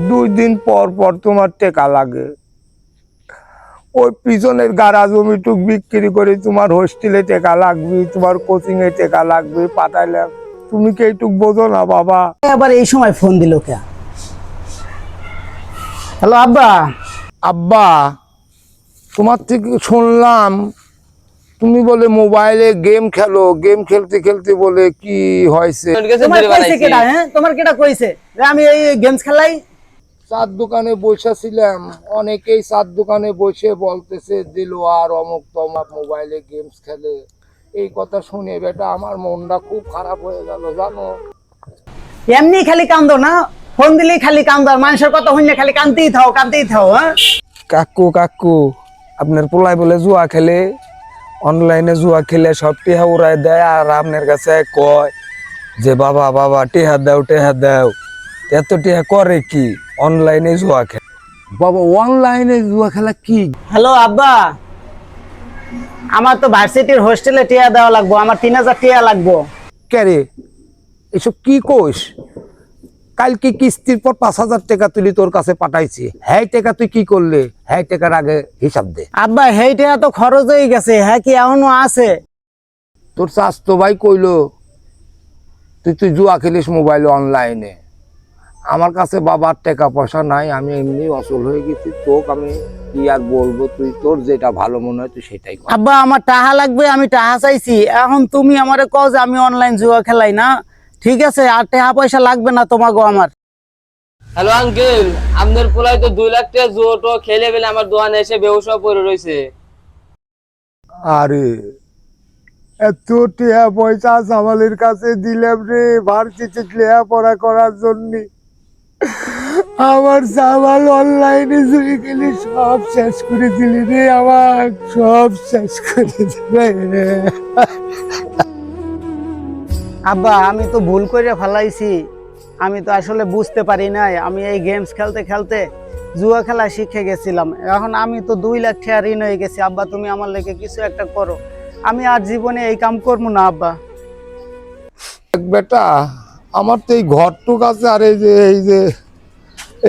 2 দিন পর পর তোমার টেকা লাগে। ওই পিছনের গাড়া জমিটুক বিক্রি করে তোমার হোস্টেলে টেকা লাগবে, তোমার কোচিং এ টেকা লাগবে, পাঠাইলে তুমি কি এইটুক বোঝো না বাবা? আবার এই সময় ফোন দিল কে? হ্যালো আব্বা। আব্বা, তোমার থেকে শুনলাম তুমি বলে মোবাইলে গেম খেলো, গেম খেলতে খেলতে বলে কি হয়েছে? তোমার কইছে কেডা? হ্যাঁ, তোমার কেডা কইছে যে আমি এই গেমস খেলাই? চার দোকানে বসেছিলাম, অনেকেই চার দোকানে বসে বলতেছে দিলওয়ার অমুক তমুক মোবাইলে গেমস খেলে। এই কথা শুনে বেটা আমার মনটা খুব খারাপ হয়ে গেল জানো। এমনি খালি কান্দো না, ফোন দিলেই খালি কান্দো, আর মানুষের কথা হইলে খালি কান্দতেই থাও। হ্যাঁ কাকু কাকু, আপনার পোলাই বলে জুয়া খেলে, অনলাইনে জুয়া খেলে সব টেহা উড়াই দেয়, আর আপনার কাছে কয় যে বাবা বাবা টেহা দাও। এত টেহা করে কি? অনলাইনে জুয়া খেলে। বাবা অনলাইনে জুয়া খেলা কি? হ্যালো আব্বা, আমার তো ভার্সিটির হোস্টেলে টিয়া দেওয়া লাগবো, আমার 3000 টিয়া লাগবো। কে রে এসব কি কোষ? কালকে কিস্তির পর 5,000 টাকা তুলি তোর কাছে পাঠাইছি, হ্যাঁ টাকা তুই কি করলে? হ্যাঁ টাকার আগে হিসাব দে। আব্বা হেই টিয়া তো খরচ হয়ে গেছে, হ্যাঁ কি এখনো আছে? তোর স্বাস্থ্য ভাই কইলো তুই জুয়া খেলিস মোবাইলে অনলাইনে। আমার কাছে বাবার টাকা পয়সা নাই, আমি এমনি অসল হয়ে গেছি। তোকে আমি কি আর বলবো, তুই তোর যেটা ভালো মনে হয় তুই সেটাই কর। আব্বা আমার টাকা লাগবে, আমি টাকা চাইছি, এখন তুমি আমারে কও যে আমি অনলাইন জুয়া খেলাই না, ঠিক আছে, আর টাকা পয়সা লাগবে না তোমাকে আমার। হ্যালো আঙ্কেল, আপনার পোলাই তো 2 লাখ টাকা জুয়াটো খেলে বেলে আমার দোকানে এসে বেহুশ হয়ে পড়ে রয়েছে। আরে এত টাকা পয়সা সামালের কাছে দিলাম রে ভার্সিটি লেখাপড়া করার জন্য। আমার সামাল অনলাইনে জুয়ে গেলে সব শেষ করে দিলি রে, আমার সব শেষ করে দিলে। আব্বা আমি তো ভুল করে ফেলাইছি, আমি তো আসলে বুঝতে পারি নাই, আমি এই গেমস খেলতে খেলতে জুয়া খেলা শিখে গেছিলাম, এখন আমি তো 2 লাখ টাকা ঋণ হয়ে গেছি। আব্বা তুমি আমার লেগে কিছু একটা করো, আমি আর জীবনে এই কাম করবো না আব্বা। বেটা আমার তো এই ঘরটুক আছে, আর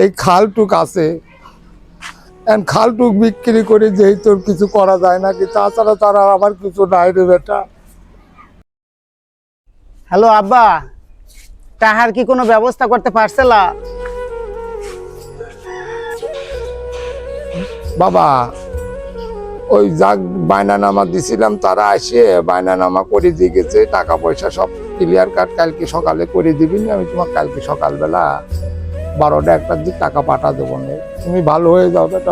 এই খালটুক আছে, খালটুক বিক্রি করে যেই তোর কিছু করা যায় নাকি, তাছাড়া তার আর আমার কিছু নাই রে বেটা। হ্যালো আব্বা, টাকার কি কোনো ব্যবস্থা করতে পারছিলা? বাবা ওই যাক বায়নানামা দিছিলাম, তারা এসে বায়নানামা করে দিয়ে গেছে, টাকা পয়সা সব ক্লিয়ার কাট কালকে সকালে করে দিবি। আমি তোমার কালকে সকালবেলা 12টা-1টার দিক টাকা পাঠা দেবো না। তুমি ভালো হয়ে যাও বেটা,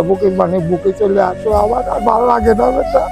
বুকে চলে আসো, আমার আর ভালো লাগে না বেটা।